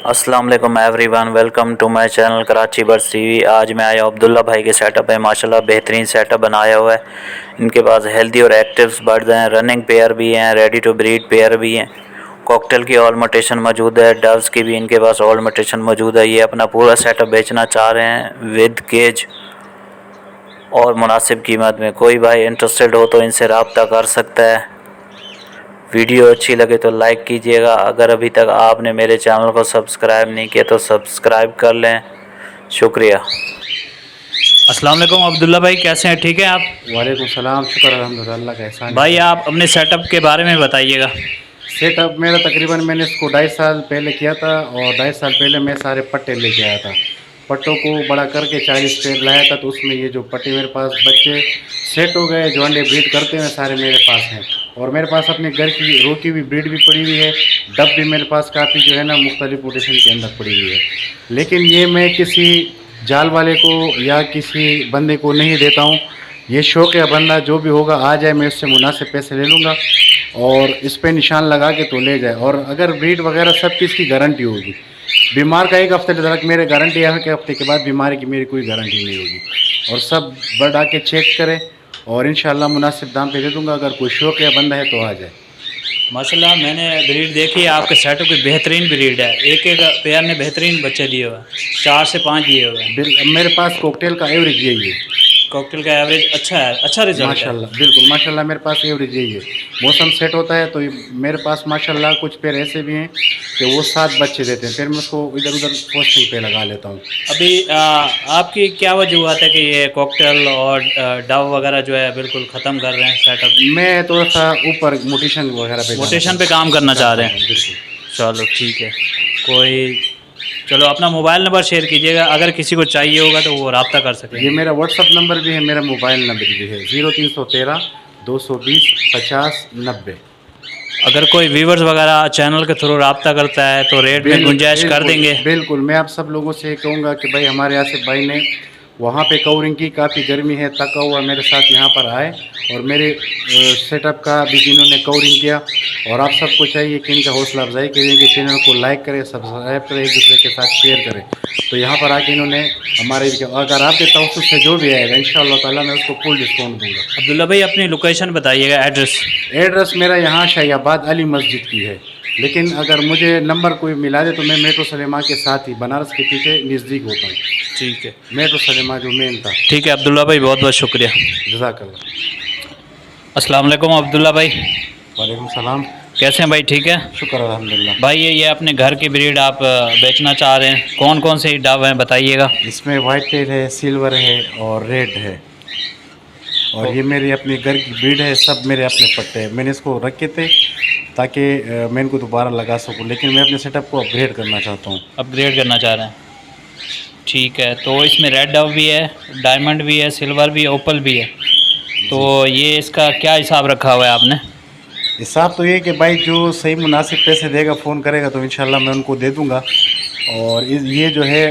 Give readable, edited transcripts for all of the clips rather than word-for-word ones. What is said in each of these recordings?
अस्सलाम वालेकुम everyone, welcome to my channel Karachi birds TV. आज मैं आया अब्दुल्ला भाई के सेटअप है। माशाल्लाह बेहतरीन सेटअप बनाया हुआ है। इनके पास हेल्दी और एक्टिव बर्ड्स हैं, रनिंग पेयर भी हैं, रेडी टू ब्रीड पेयर भी हैं। कॉकटेल की ऑल म्यूटेशन मौजूद है, डव्स की भी इनके पास ऑल म्यूटेशन मौजूद है। ये अपना पूरा सेटअप बेचना चाह रहे हैं विद केज और मुनासिब कीमत में। कोई भाई इंटरेस्टेड हो तो इनसे रब्ता कर सकता है। वीडियो अच्छी लगे तो लाइक कीजिएगा। अगर अभी तक आपने मेरे चैनल को सब्सक्राइब नहीं किया तो सब्सक्राइब कर लें। शुक्रिया। अस्सलाम वालेकुम अब्दुल्ला भाई, कैसे हैं? ठीक हैं आप? वालेकुम सलाम। शुक्र अल्हम्दुलिल्लाह का एहसान है। भाई आप अपने सेटअप के बारे में बताइएगा। सेटअप मेरा तकरीबन मैंने इसको 2.5 साल पहले किया था और 2.5 साल पहले मैं सारे पट्टे लेके आया था। पट्टों को बड़ा करके 40 पेड़ लाया था, तो उसमें ये जो पट्टे मेरे पास बच्चे सेट हो गए, जो अंडे ब्रीड करते हैं सारे मेरे पास हैं। और मेरे पास अपने घर की रोकी हुई ब्रीड भी पड़ी हुई है। डब भी मेरे पास काफ़ी जो है ना मुख्तलिफ पोजीशन के अंदर पड़ी हुई है। लेकिन ये मैं किसी जाल वाले को या किसी बंदे को नहीं देता हूँ। ये शौक या बंदा जो भी होगा आ जाए, मैं उससे मुनासिब पैसे ले लूँगा और इस पे निशान लगा के तो ले जाए। और अगर ब्रीड वगैरह सब चीज़ की गारंटी होगी। बीमार का 1 हफ्ते तक मेरे गारंटी है कि हफ्ते के बाद बीमारी की मेरी कोई गारंटी नहीं होगी। और सब बर्ड आके चेक करें और इंशाल्लाह मुनासिब दाम पे दे दूँगा। अगर कोई शौक या बंदा है तो आ जाए। माशाल्लाह मैंने ब्रीड देखी है, आपके सेटअप की बेहतरीन ब्रीड है। एक एक पेयर ने बेहतरीन बच्चे दिए हुए हैं, 4 से 5 दिए हुए हैं। मेरे पास कॉकटेल का एवरेज यही है। कॉकटेल का एवरेज अच्छा है, अच्छा रिजल्ट है माशाल्लाह, बिल्कुल माशाल्लाह। मेरे पास एवरेज यही है। मौसम सेट होता है तो मेरे पास माशाल्लाह कुछ पेड़ ऐसे भी हैं कि वो 7 बच्चे देते हैं। फिर मैं उसको इधर उधर पोस्टिंग पे लगा लेता हूँ। अभी आपकी क्या वजूहत है कि ये कॉकटेल और डव वगैरह जो है बिल्कुल ख़त्म कर रहे हैं सेटअप? मैं थोड़ा सा ऊपर मोटिशन वगैरह पे मोटेशन पे काम करना चाह रहे हैं। बिल्कुल। चलो ठीक है। चलो अपना मोबाइल नंबर शेयर कीजिएगा, अगर किसी को चाहिए होगा तो वो रब्ता कर सकें। ये मेरा व्हाट्सअप नंबर भी है, मेरा मोबाइल नंबर भी है 0313 220 50 90। अगर कोई व्यूवर्स वगैरह चैनल के थ्रू रब्ता करता है तो रेट में गुंजाइश कर देंगे। बिल्कुल। मैं आप सब लोगों से कहूँगा कि भाई हमारे आसिफ भाई ने वहाँ पे कवरिंग की, काफ़ी गर्मी है, थका हुआ मेरे साथ यहाँ पर आए और मेरे सेटअप का भी इन्होंने कवरिंग किया। और आप सबको चाहिए कि इनका हौसला अफजाई करें कि चैनल को लाइक करें, सब्सक्राइब करें, एक दूसरे के साथ शेयर करें। तो यहाँ पर आके इन्होंने हमारे, अगर आपके तवज्जुह से जो भी आएगा इंशाअल्लाह ताला मैं उसको फुल डिस्काउंट दूँगा। अब्दुल्ला भाई अपनी लोकेशन बताइएगा, एड्रेस मेरा यहाँ शाहियाबाद अली मस्जिद की है। लेकिन अगर मुझे नंबर कोई मिला दे तो मैं मेट्रो सलेमा के साथ ही बनारस के पीछे नज़दीक होता हूँ। ठीक है, मेट्रो सलेमा जो मेन था। ठीक है अब्दुल्ला भाई, बहुत बहुत शुक्रिया। जज़ाकल्लाह। अस्सलाम वालेकुम अब्दुल्ला भाई। वालेकुम सलाम। कैसे हैं भाई? ठीक है, शुक्र अल्हम्दुलिल्लाह। भाई ये अपने घर की ब्रीड आप बेचना चाह रहे हैं, कौन कौन से डव हैं बताइएगा। इसमें वाइट टेल है, सिल्वर है और रेड है। और ये मेरी अपनी घर की ब्रीड है, सब मेरे अपने पट्टे हैं। मैंने इसको रखे थे ताकि मैं इनको दोबारा लगा सकूं, लेकिन मैं अपने सेटअप को अपग्रेड करना चाहता हूं। अपग्रेड करना चाह रहे हैं, ठीक है। तो इसमें रेड डव भी है, डायमंड भी है, सिल्वर भी है, ओपल भी है। तो ये इसका क्या हिसाब रखा हुआ है आपने? हिसाब तो ये कि भाई जो सही मुनासिब पैसे देगा, फ़ोन करेगा तो इंशाल्लाह मैं उनको दे दूंगा। और ये जो है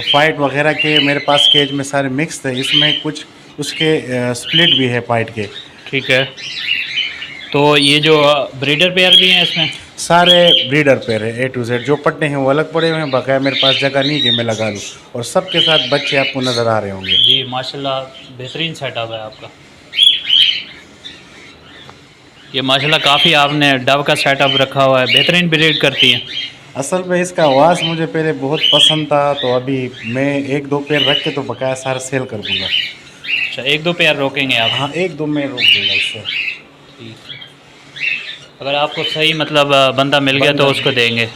फाइट वगैरह के मेरे पास केज में सारे मिक्स थे, इसमें कुछ उसके स्प्लिट भी है फाइट के। ठीक है। तो ये जो ब्रीडर पेयर भी हैं इसमें? सारे ब्रीडर पेयर है, A to Z। जो पट्टे हैं वो अलग पड़े हुए हैं, बकाया मेरे पास जगह नहीं कि मैं लगा लूँ। और सबके साथ बच्चे आपको नज़र आ रहे होंगे। जी माशाल्लाह बेहतरीन सेटअप है आपका। ये माशाल्लाह काफ़ी आपने डव का सेटअप रखा हुआ है, बेहतरीन ब्रीड करती हैं। असल में इसका आवाज़ मुझे पहले बहुत पसंद था, तो अभी मैं 1-2 पेयर रख के तो बकाया सारा सेल कर दूँगा। अच्छा, 1-2 पेयर रोकेंगे आप? हाँ, 1-2 में रोक दूँगा इससे। ठीक है। अगर आपको सही मतलब बंदा मिल गया तो उसको देंगे।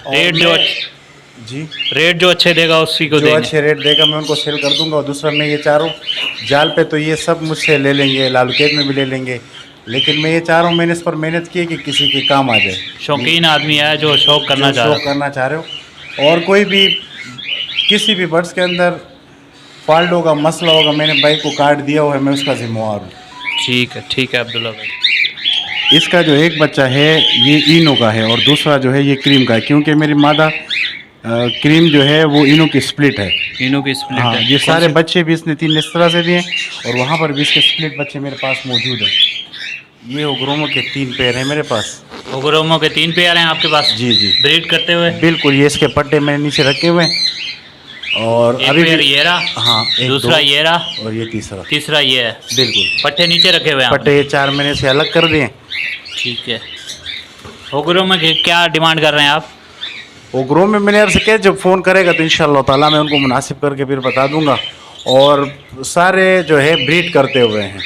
रेट जो अच्छे देगा उसी को देंगे। जो अच्छे रेट देगा मैं उनको सेल कर दूंगा। और दूसरा, मैं ये चारों जाल पे तो ये सब मुझसे ले लेंगे, लालूकेट में भी ले लेंगे। लेकिन मैं ये चाह रहा हूँ, मैंने इस पर मेहनत की है कि किसी के काम आ जाए। शौकीन आदमी है जो शौक करना चाह रहे हो। और कोई भी किसी भी बर्ड्स के अंदर फॉल्ट होगा, मसला होगा, मैंने भाई को कार्ड दिया हुआ है, मैं उसका जिम्मेवार हूँ। ठीक है अब्दुल्ला भाई। इसका जो एक बच्चा है ये इनो का है और दूसरा जो है ये क्रीम का है, क्योंकि मेरी मादा क्रीम जो है वो इनो की स्प्लिट है। इनो की स्प्लिट हाँ, है। ये सारे बच्चे भी इसने 3 इस तरह से दिए और वहाँ पर भी इसके स्प्लिट बच्चे मेरे पास मौजूद हैं। ये उग्रोमो के 3 पेयर हैं मेरे पास। ओगरोमो के 3 पेयर हैं आपके पास जी जी ब्रीड करते हुए। बिल्कुल, ये इसके पट्टे मैंने नीचे रखे हुए हैं और एक अभी पेयर भी ये रहा, हाँ एक दूसरा दो ये रहा, और ये तीसरा। तीसरा ये है। बिल्कुल, पट्टे नीचे रखे हुए हैं पट्टे ये 4 महीने से अलग कर दिए। ठीक है। ओगरोमो की क्या डिमांड कर रहे हैं आप? उग्रो में मैंने आपसे कहा जब फ़ोन करेगा तो इंशाल्लाह ताला मैं उनको मुनासिब करके फिर बता दूंगा। और सारे जो है ब्रीड करते हुए हैं।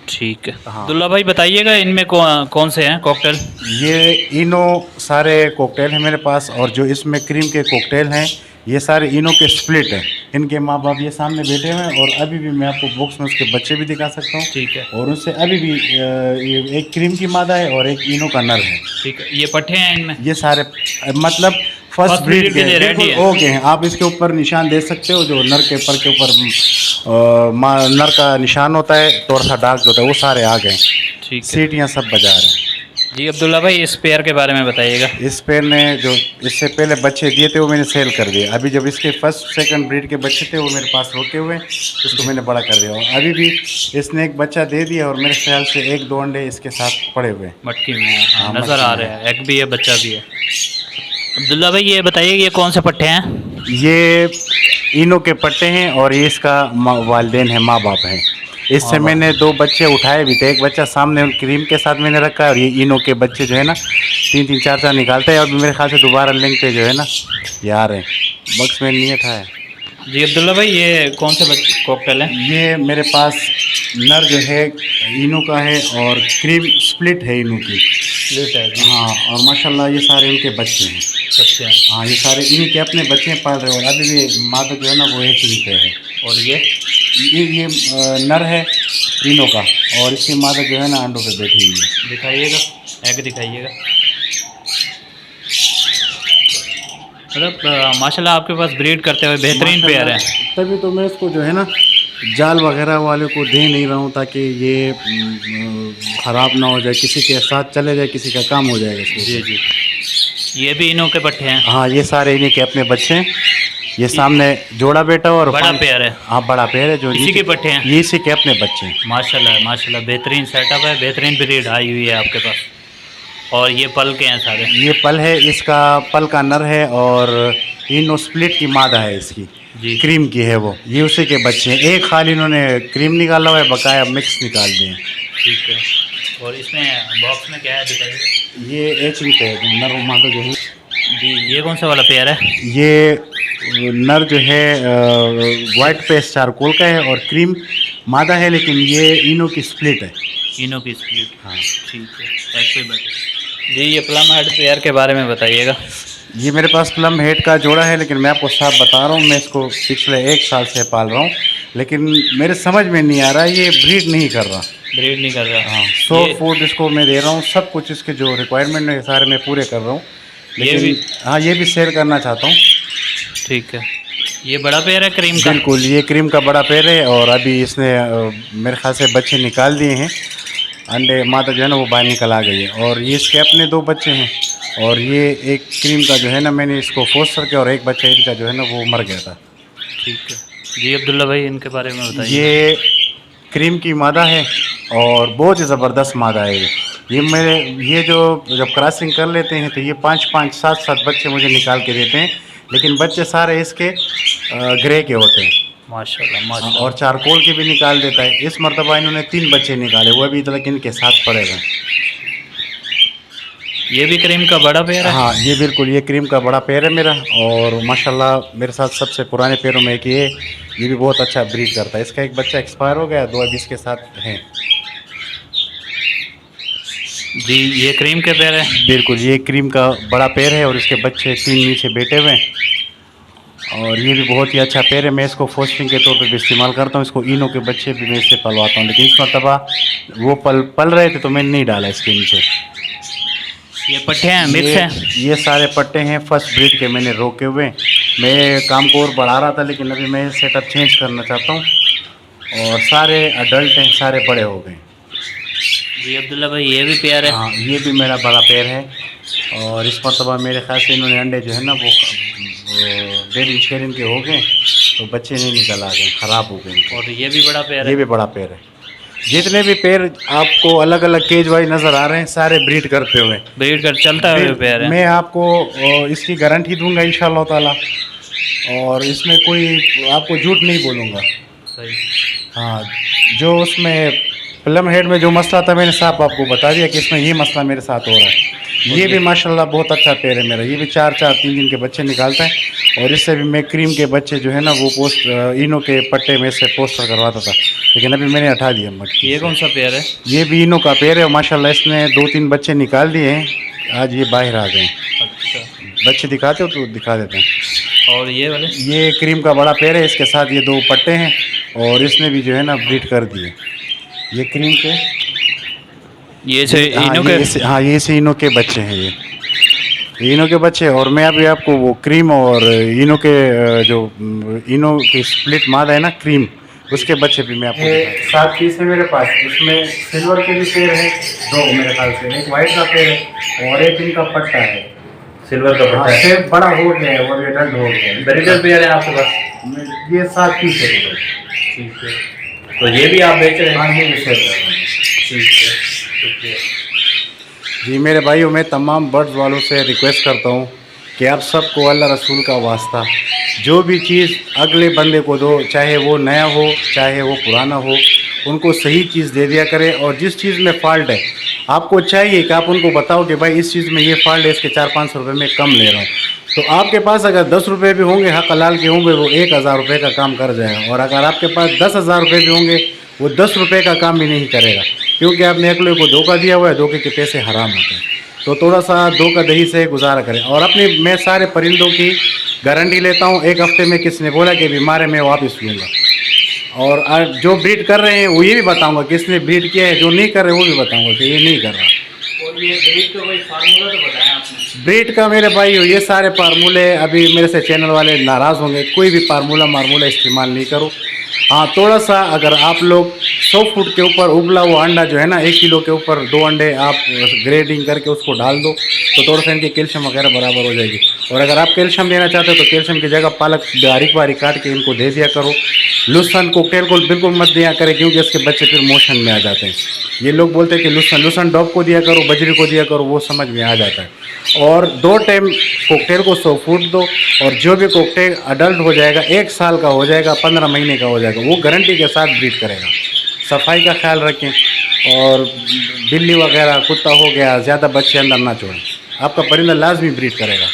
ठीक है। हाँ। अब्दुल्ला भाई बताइएगा इनमें कौन से हैं कॉकटेल? ये इनो सारे कॉकटेल हैं मेरे पास, और जो इसमें क्रीम के कॉकटेल हैं ये सारे इनो के स्प्लिट हैं। इनके माँ बाप ये सामने बैठे हुए हैं और अभी भी मैं आपको बॉक्स में उसके बच्चे भी दिखा सकता हूँ। ठीक है। और उनसे अभी भी ये एक क्रीम की मादा है और एक इनो का नर है। ठीक है। ये पट्टे हैं इनमें? ये सारे मतलब फर्स्ट ब्रीड के लिए रेडी है। ओके हैं। आप इसके ऊपर निशान दे सकते हो, जो नर के पर के ऊपर नर का निशान होता है, थोड़ा सा डार्क होता है, वो सारे आ गए। ठीक है। सीटियाँ सब बजा रहे हैं। जी अब्दुल्ला भाई इस पेयर के बारे में बताइएगा। इस पेयर ने जो इससे पहले बच्चे दिए थे वो मैंने सेल कर दिए। अभी जब इसके फर्स्ट सेकंड ब्रीड के बच्चे थे वो मेरे पास रोके हुए, इसको मैंने बड़ा कर दिया। और अभी भी इसने एक बच्चा दे दिया और मेरे ख्याल से 1-2 अंडे इसके साथ पड़े हुए हैं। मटकी में है, हाँ, हाँ, नज़र मटकी आ में रहा है, एग भी है बच्चा भी है। अब्दुल्ला भाई ये बताइए ये कौन से पट्टे हैं? ये इनो के पट्टे हैं और ये इसका वालिदैन है, माँ बाप हैं। इससे माँ बाप। मैंने 2 बच्चे उठाए भी थे। एक बच्चा सामने उन क्रीम के साथ मैंने रखा है और ये इनो के बच्चे जो है ना 3-3 4-4 निकालते हैं। और मेरे ख्याल से दोबारा लिंक पे जो है ना ये आ रहे हैं। बक्स में नहीं था। जी अब्दुल्ला भाई ये कौन से बच्चे कॉकटेल हैं? ये मेरे पास नर जो है इनो का है और क्रीम स्प्लिट है इनो की। स्प्लिट है जी। हाँ, और माशाल्लाह ये सारे इनके बच्चे हैं। बच्चे हैं। हाँ, ये सारे इन्हीं के अपने बच्चे पाल रहे हैं। और अभी भी मादा जो है ना वो एक ही पे है। और ये नर है इनो का और इसकी मादा जो है ना अंडों पे बैठी हुई है। दिखाइएगा, एग दिखाइएगा। मतलब माशाल्लाह आपके पास ब्रीड करते हुए बेहतरीन पेयर है। तभी तो मैं इसको जो है ना जाल वगैरह वाले को दे नहीं रहा हूँ, ताकि ये ख़राब ना हो जाए, किसी के साथ चले जाए, किसी का काम हो जाएगा इसको। जी जी। ये भी इनों के पट्टे हैं? हाँ, ये सारे इन्हीं के अपने बच्चे हैं। ये सामने जोड़ा बेटा और बड़ा पेयर है? हाँ, बड़ा पेयर है। जो इसी के पट्टे हैं? ये इसी के अपने बच्चे हैं। माशाल्लाह माशाल्लाह बेहतरीन सेटअप है, बेहतरीन ब्रीड आई हुई है आपके पास। और ये पल के हैं सारे? ये पल है, इसका पल का नर है और इनो स्प्लिट की मादा है इसकी। जी। क्रीम की है वो। ये उसी के बच्चे हैं। एक खाली इन्होंने क्रीम निकाला हुआ है, बकाया मिक्स निकाल दिए हैं। ठीक है। और इसमें बॉक्स में क्या है दिखाइए। ये एक ही पे है नर और मादा जो है। जी ये कौन सा वाला पेयर है? ये नर जो है वाइट पेस्ट चारकोल का है और क्रीम मादा है, लेकिन ये इनो की स्प्लिट है। इनो की स्प्लिट। हाँ, ठीक है। एग पे बैठे। जी ये प्लम हेड पेयर के बारे में बताइएगा। ये मेरे पास प्लम हेड का जोड़ा है, लेकिन मैं आपको साफ बता रहा हूँ, मैं इसको पिछले 1 साल से पाल रहा हूँ, लेकिन मेरे समझ में नहीं आ रहा, ये ब्रीड नहीं कर रहा। ब्रीड नहीं कर रहा? हाँ, सॉफ्ट फूड इसको मैं दे रहा हूँ, सब कुछ इसके जो रिक्वायरमेंट है सारे मैं पूरे कर रहा हूँ, लेकिन हाँ ये भी शेयर करना चाहता हूँ। ठीक है। ये बड़ा पेयर है क्रीम का? बिल्कुल, ये क्रीम का बड़ा पेयर है और अभी इसने मेरे ख्याल से बच्चे निकाल दिए हैं। अंडे मादा जो है ना वो बाहर निकल आ गई है। और ये इसके अपने 2 बच्चे हैं। और ये एक क्रीम का जो है ना मैंने इसको फोर्स करके, और एक बच्चा इनका जो है ना वो मर गया था। ठीक है। जी अब्दुल्ला भाई इनके बारे में बताइए। ये क्रीम की मादा है और बहुत ही ज़बरदस्त मादा है ये जो जब क्रॉसिंग कर लेते हैं तो ये 5-5 7-7 बच्चे मुझे निकाल के देते हैं, लेकिन बच्चे सारे इसके ग्रे के होते हैं। माशाल्लाह माशाल्लाह। और चारकोल के भी निकाल देता है। इस मरतबा इन्होंने 3 बच्चे निकाले, वो अभी तक इनके साथ पड़ेगा। ये भी क्रीम का बड़ा पेयर है? हाँ, ये बिल्कुल ये क्रीम का बड़ा पेयर है मेरा। और माशाल्लाह मेरे साथ सबसे पुराने पेयरों में एक ये भी बहुत अच्छा ब्रीड करता है। इसका एक बच्चा एक्सपायर हो गया, 2 अभी इसके साथ हैं। जी ये क्रीम के पेयर है? बिल्कुल, ये क्रीम का बड़ा पेयर है और इसके बच्चे 3 नीचे बैठे हुए हैं। और ये भी बहुत ही अच्छा पेयर है। मैं इसको फोस्टिंग के तौर पे भी इस्तेमाल करता हूँ। इसको इनो के बच्चे भी मैं इससे पलवाता हूँ, लेकिन इस मरतबा वो पल रहे थे तो मैंने नहीं डाला इसके नीचे। ये पट्टे हैं, मिक्स हैं? ये सारे पट्टे हैं फर्स्ट ब्रीड के, मैंने रोके हुए। मैं काम को और बढ़ा रहा था, लेकिन अभी मैं सेटअप चेंज करना चाहता हूँ। और सारे अडल्ट हैं, सारे बड़े हो गए। जी अब्दुल्ला भाई ये भी पेयर है? हाँ, ये भी मेरा बड़ा पेयर है। और इस मरतबा मेरे ख्याल से इन्होंने अंडे जो है ना वो 1.5 दिन के हो गए, तो बच्चे नहीं निकल आ गए, ख़राब हो गए। और ये भी बड़ा पेयर है? ये भी बड़ा पेयर है। जितने भी पेयर आपको अलग अलग केज वाइज नज़र आ रहे हैं सारे ब्रीड करते हुए। ब्रीड कर चलता हुआ पेयर है। मैं आपको इसकी गारंटी दूंगा इंशाल्लाह ताला, और इसमें कोई आपको झूठ नहीं बोलूँगा। सही। हाँ, जो उसमें प्लम हेड में जो मसला था मैंने साफ आपको बता दिया कि इसमें ये मसला मेरे साथ हो रहा है। ये भी माशाल्लाह बहुत अच्छा पेड़ है मेरा, ये भी 4-4 3 दिन के बच्चे निकालता है। और इससे भी मैं क्रीम के बच्चे जो है ना वो पोस्ट इनो के पट्टे में से पोस्टर करवाता था, लेकिन अभी मैंने हटा दिया मटकी। ये कौन सा पेयर है? ये भी इनो का पेड़ है और माशाल्लाह इसने 2-3 बच्चे निकाल दिए हैं। आज ये बाहर आ गए हैं। अच्छा। बच्चे दिखाते हो तो दिखा देते हैं। और ये वाले? ये क्रीम का बड़ा पेड़ है, इसके साथ ये 2 पट्टे हैं और इसने भी जो है ना ब्रीड कर दिए। ये क्रीम के ये से इनो के? हाँ, ये से इनो के बच्चे हैं। ये इनो के बच्चे। और मैं अभी आपको वो क्रीम और इनो के जो इनो की स्प्लिट मादा है ना क्रीम, उसके बच्चे भी मैं आपको 7 पीस है मेरे पास। उसमें सिल्वर के भी पेड़ है 2 मेरे ख्याल से, एक वाइट का पेड़ है और एक इनका पट्टा है सिल्वर का पट्टा है। शेप बड़ा हो गया है और ये डंड हो गया है। ब्रीडर पेयर है आपके पास? ये 7 पीस है। ठीक है, तो ये भी आप बेच रहे हैं? हाँ, ये भी शेप है। ठीक है, शुक्रिया जी मेरे भाइयों, मैं तमाम बर्ड्स वालों से रिक्वेस्ट करता हूँ कि आप सबको अल्लाह रसूल का वास्ता जो भी चीज़ अगले बंदे को दो, चाहे वो नया हो चाहे वो पुराना हो, उनको सही चीज़ दे दिया करें। और जिस चीज़ में फ़ॉल्ट है आपको चाहिए कि आप उनको बताओ कि भाई इस चीज़ में ये फ़ॉल्ट है, इसके 400-500 रुपये में कम ले रहा हूँ। तो आपके पास अगर 10 रुपये भी होंगे हक हलाल के होंगे, वो 1000 रुपये का काम कर जाएगा। और अगर आपके पास 10,000 रुपये भी होंगे, वो 10 रुपये का काम भी नहीं करेगा, क्योंकि आपने अगले को धोखा दिया हुआ है। धोखे के पैसे हराम होते हैं। तो थोड़ा सा धोखा दही से गुजारा करें। और अपनी मैं सारे परिंदों की गारंटी लेता हूँ। एक हफ्ते में किसने बोला कि बीमार है मैं वापस लूँगा। और जो ब्रीड कर रहे हैं वो ये भी बताऊँगा किसने ब्रीड किया है, जो नहीं कर रहे वो भी बताऊँगा कि ये नहीं कर रहा। और ये ब्रीड का कोई फार्मूला तो बताया आपने? ब्रीड का मेरे भाई ये सारे फार्मूले, अभी मेरे से चैनल वाले नाराज़ होंगे, कोई भी फार्मूला इस्तेमाल नहीं करो। हाँ, थोड़ा सा अगर आप लोग 100 फुट के ऊपर उबला हुआ अंडा जो है ना 1 किलो के ऊपर 2 अंडे आप ग्रेडिंग करके उसको डाल दो, तो थोड़ा सा इनकी कैल्शियम वगैरह बराबर हो जाएगी। और अगर आप कैल्शियम देना चाहते हो तो कैल्शियम की जगह पालक बारीक बारीक काट के इनको दे दिया करो। लुसन कोकटेल को बिल्कुल मत दिया करें, क्योंकि इसके बच्चे फिर मोशन में आ जाते हैं। ये लोग बोलते हैं कि लुसन डॉप को दिया करो, बजरी को दिया करो, वो समझ में आ जाता है। और 2 टाइम कोकटेल को 100 फूट दो, और जो भी कोकटेल अडल्ट हो जाएगा 1 साल का हो जाएगा, 15 महीने का हो जाएगा, वो गारंटी के साथ ब्रीड करेगा। सफाई का ख्याल रखें, और बिल्ली वगैरह कुत्ता हो गया ज़्यादा बच्चे अंदर ना छोड़ें, आपका परिंदा लाजमी ब्रीड करेगा।